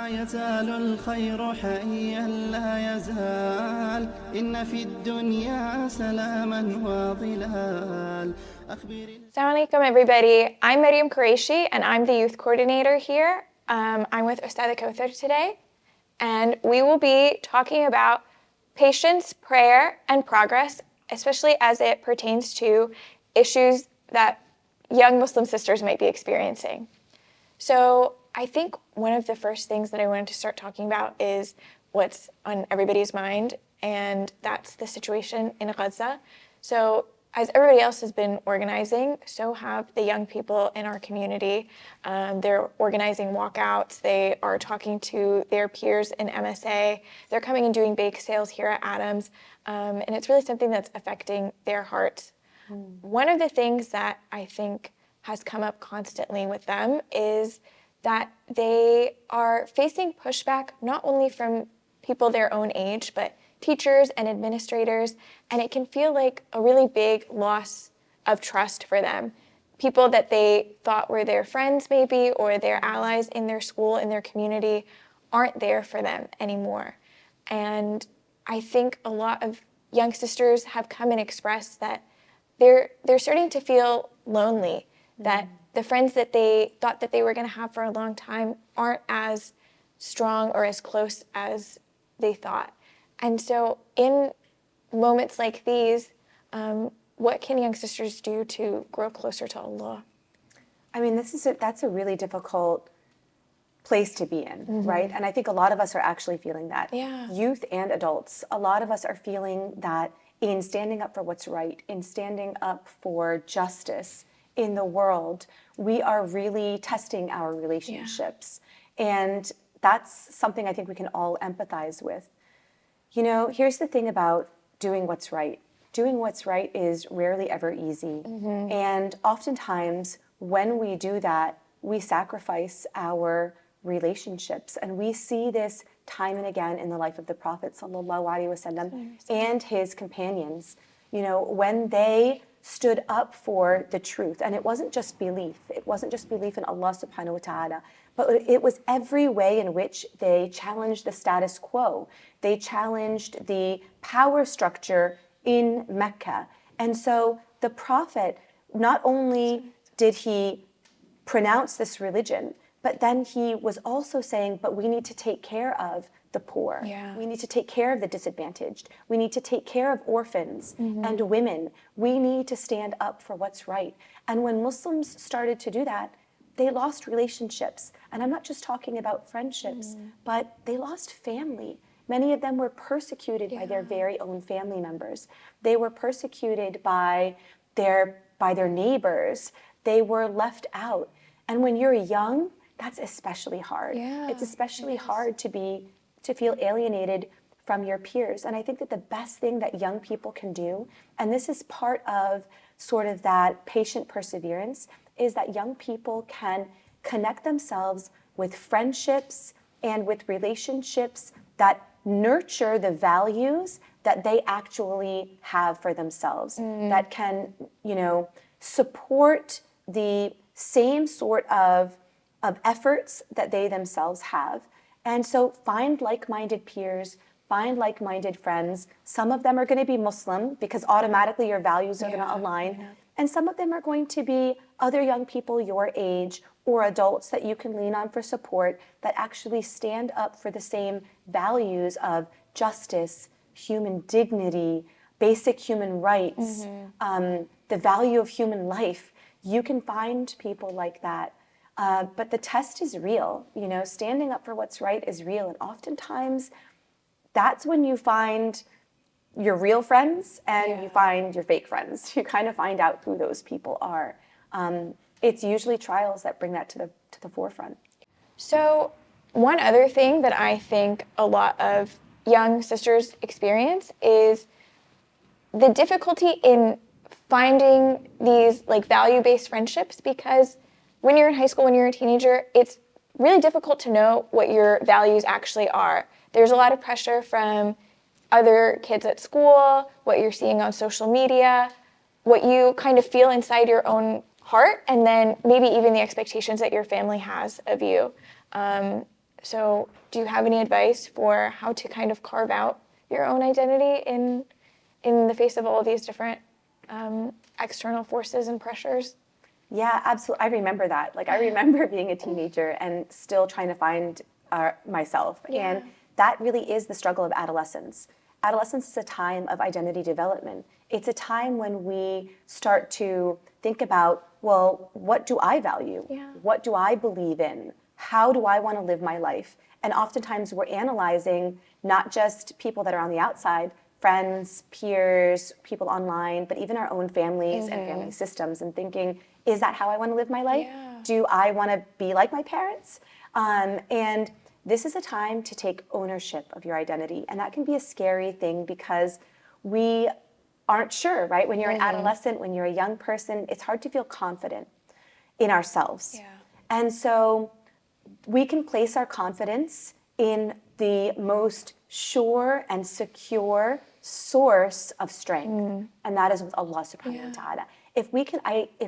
لا يزال الخير حيا لا يزال إن في الدنيا سلاما وظلال. Assalamu alaikum, everybody. I'm Mariam Qureshi, and I'm the youth coordinator here. I'm with Ustadha Kouthar today, and we will be talking about patience, prayer, and progress, especially as it pertains to issues that young Muslim sisters might be experiencing. So I think one of the first things that I wanted to start talking about is what's on everybody's mind, and that's the situation in Gaza. So as everybody else has been organizing, so have the young people in our community. They're organizing walkouts. They are talking to their peers in MSA. They're coming and doing bake sales here at Adams. And it's really something that's affecting their hearts. One of the things that I think has come up constantly with them is that they are facing pushback not only from people their own age, but teachers and administrators, and it can feel like a really big loss of trust for them. People that they thought were their friends maybe, or their allies in their school, in their community, aren't there for them anymore. And I think a lot of young sisters have come and expressed that they're starting to feel lonely, that the friends that they thought that they were going to have for a long time aren't as strong or as close as they thought. And so in moments like these, what can young sisters do to grow closer to Allah? I mean, that's a really difficult place to be in, right? And I think a lot of us are actually feeling that. Yeah. Youth and adults, a lot of us are feeling that in standing up for what's right, in standing up for justice in the world, we are really testing our relationships. Yeah. And that's something I think we can all empathize with. You know, here's the thing about doing what's right. Doing what's right is rarely ever easy. And oftentimes, when we do that, we sacrifice our relationships. And we see this time and again in the life of the Prophet ﷺ and his companions. You know, when they stood up for the truth, and it wasn't just belief. It wasn't just belief in Allah subhanahu wa ta'ala, but it was every way in which they challenged the status quo. They challenged the power structure in Mecca. And so the Prophet, not only did he pronounce this religion, but then he was also saying, but we need to take care of the poor. Yeah. We need to take care of the disadvantaged. We need to take care of orphans and women. We need to stand up for what's right. And when Muslims started to do that, they lost relationships. And I'm not just talking about friendships, but they lost family. Many of them were persecuted by their very own family members. They were persecuted by their neighbors. They were left out. And when you're young, that's especially hard. Yeah, it's especially hard to feel alienated from your peers. And I think that the best thing that young people can do, and this is part of sort of that patient perseverance, is that young people can connect themselves with friendships and with relationships that nurture the values that they actually have for themselves, that can, you know, support the same sort of efforts that they themselves have. And so find like-minded peers, find like-minded friends. Some of them are going to be Muslim because automatically your values are going to align. Yeah. And some of them are going to be other young people your age or adults that you can lean on for support that actually stand up for the same values of justice, human dignity, basic human rights, the value of human life. You can find people like that. But the test is real. You know, standing up for what's right is real. And oftentimes, that's when you find your real friends and you find your fake friends. You kind of find out who those people are. It's usually trials that bring that to the forefront. So one other thing that I think a lot of young sisters experience is the difficulty in finding these like value-based friendships, because when you're in high school, when you're a teenager, it's really difficult to know what your values actually are. There's a lot of pressure from other kids at school, what you're seeing on social media, what you kind of feel inside your own heart, and then maybe even the expectations that your family has of you. So do you have any advice for how to kind of carve out your own identity in the face of all of these different external forces and pressures? Yeah, absolutely. I remember that. Like, I remember being a teenager and still trying to find myself. Yeah. And that really is the struggle of adolescence. Adolescence is a time of identity development. It's a time when we start to think about, well, what do I value? Yeah. What do I believe in? How do I want to live my life? And oftentimes we're analyzing not just people that are on the outside, friends, peers, people online, but even our own families and family systems, and thinking, is that how I want to live my life? Yeah. Do I want to be like my parents? And this is a time to take ownership of your identity. And that can be a scary thing because we aren't sure, right? When you're an adolescent, when you're a young person, it's hard to feel confident in ourselves. Yeah. And so we can place our confidence in the most sure and secure source of strength, and that is with Allah subhanahu wa ta'ala. If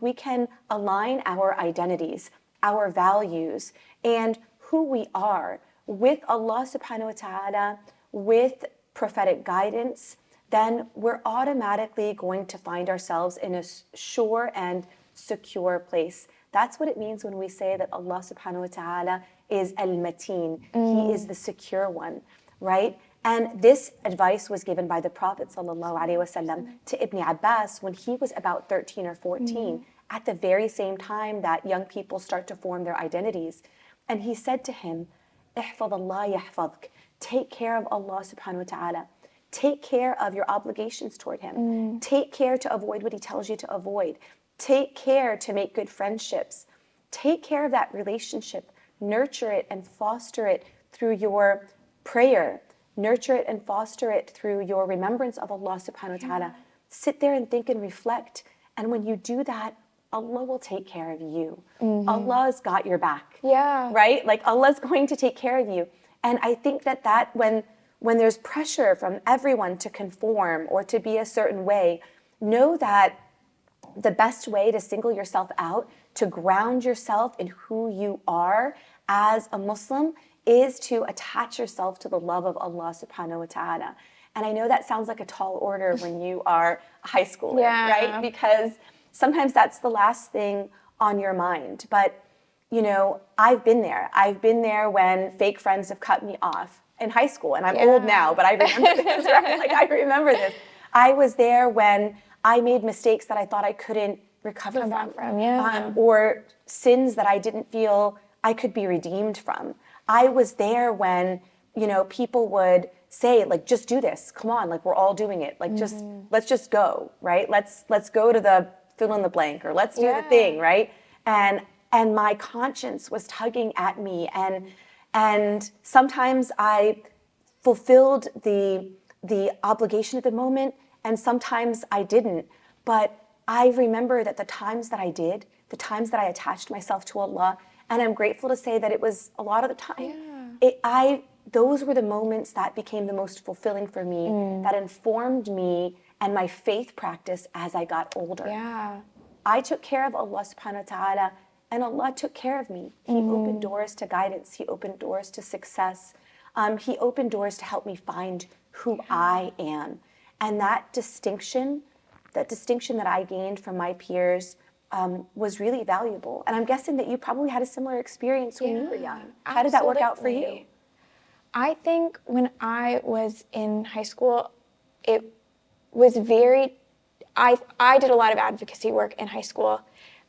we can align our identities, our values, and who we are with Allah subhanahu wa ta'ala, with prophetic guidance, then we're automatically going to find ourselves in a sure and secure place. That's what it means when we say that Allah subhanahu wa ta'ala is al-mateen. He is the secure one, right? And this advice was given by the Prophet sallallahu alaihi wasallam to Ibn Abbas when he was about 13 or 14, at the very same time that young people start to form their identities. And he said to him, "Ihfaz Allah yahfazk." Take care of Allah subhanahu wa ta'ala. Take care of your obligations toward him. Take care to avoid what he tells you to avoid. Take care to make good friendships. Take care of that relationship. Nurture it and foster it through your prayer. Nurture it and foster it through your remembrance of Allah subhanahu wa ta'ala. Sit there and think and reflect. And when you do that, Allah will take care of you. Allah's got your back. Yeah. Right? Like, Allah's going to take care of you. And I think that when there's pressure from everyone to conform or to be a certain way, know that the best way to single yourself out, to ground yourself in who you are as a Muslim, is to attach yourself to the love of Allah subhanahu wa ta'ala. And I know that sounds like a tall order when you are a high schooler, right? Because sometimes that's the last thing on your mind. But, you know, I've been there. I've been there when fake friends have cut me off in high school. And I'm old now, but I remember this, right? Like, I remember this. I was there when I made mistakes that I thought I couldn't recover from, or sins that I didn't feel I could be redeemed from. I was there when, you know, people would say, like, just do this. Come on, like, we're all doing it. Like, let's just go, right? Let's go to the fill in the blank, or let's do the thing, right? And my conscience was tugging at me, and sometimes I fulfilled the obligation at the moment, and sometimes I didn't. But I remember that the times that I did, the times that I attached myself to Allah, and I'm grateful to say that it was a lot of the time, those were the moments that became the most fulfilling for me, that informed me and my faith practice as I got older. I took care of Allah subhanahu wa ta'ala, and Allah took care of me. He opened doors to guidance. He opened doors to success. He opened doors to help me find who I am. And that distinction that I gained from my peers was really valuable. And I'm guessing that you probably had a similar experience when you were young. How did that work out for you? I think when I was in high school, it was I did a lot of advocacy work in high school.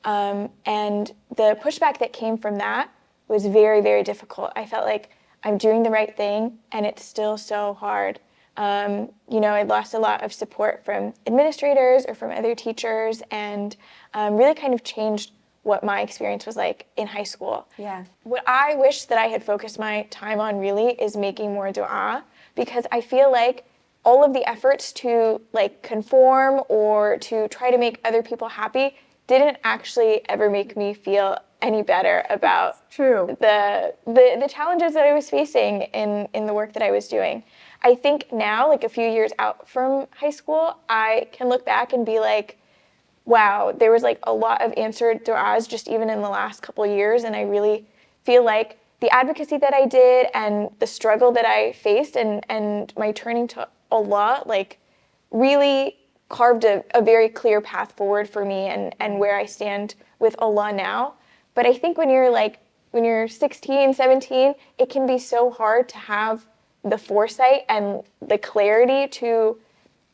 And the pushback that came from that was very, very difficult. I felt like I'm doing the right thing, and it's still so hard. You know, I lost a lot of support from administrators or from other teachers, and really kind of changed what my experience was like in high school. What I wish that I had focused my time on really is making more dua, because I feel like all of the efforts to like conform or to try to make other people happy didn't actually ever make me feel any better about the challenges that I was facing in the work that I was doing. I think now, like a few years out from high school, I can look back and be like, wow, there was like a lot of answered du'as just even in the last couple of years, and I really feel like the advocacy that I did and the struggle that I faced and my turning to Allah, like, really carved a very clear path forward for me and where I stand with Allah now. But I think when you're 16, 17, it can be so hard to have the foresight and the clarity to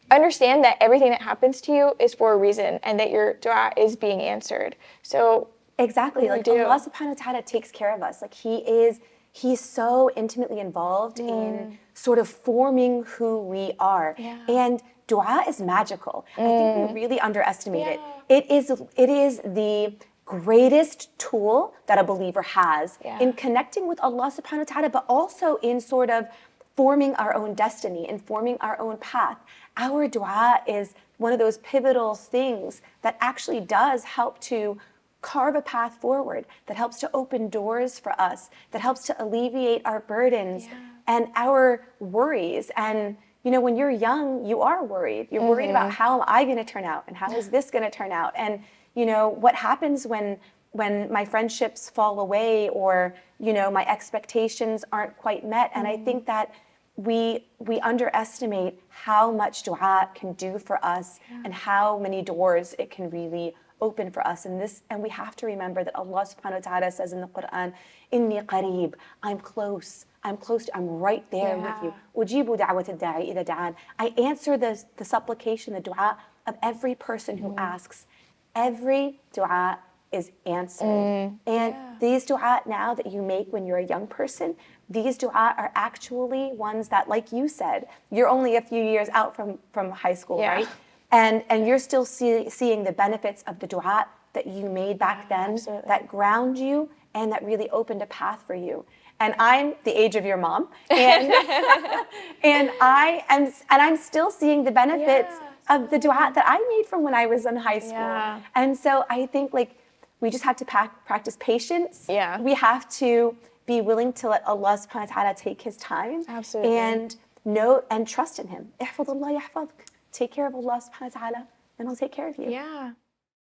understand that everything that happens to you is for a reason and that your dua is being answered. So exactly, like do? Allah subhanahu wa ta'ala takes care of us. Like he's so intimately involved in sort of forming who we are. Yeah. And dua is magical. I think we really underestimate it. It is the greatest tool that a believer has in connecting with Allah subhanahu wa ta'ala, but also in sort of forming our own destiny and forming our own path. Our dua is one of those pivotal things that actually does help to carve a path forward, that helps to open doors for us, that helps to alleviate our burdens and our worries. And you know, when you're young, you are worried. You're worried about how am I going to turn out and how is this going to turn out? And you know, what happens when my friendships fall away or, you know, my expectations aren't quite met? And I think that we underestimate how much dua can do for us and how many doors it can really open for us. And we have to remember that Allah subhanahu wa ta'ala says in the Quran, Inni qareeb, I'm close, I'm right there with you. Ujibu da'wat ad-da'i idha da'an. I answer the supplication, the dua of every person who asks. Every dua is answered. And these dua now that you make when you're a young person, these dua are actually ones that, like you said, you're only a few years out from high school, right? And you're still seeing the benefits of the dua that you made back then, that ground you and that really opened a path for you. And I'm the age of your mom, and I'm still seeing the benefits of the dua that I made from when I was in high school. And so I think like we just have to practice patience. We have to be willing to let Allah subhanahu wa ta'ala take his time. And know and trust in him. Ihfadullah yahfadk. Take care of Allah subhanahu wa ta'ala and he'll take care of you.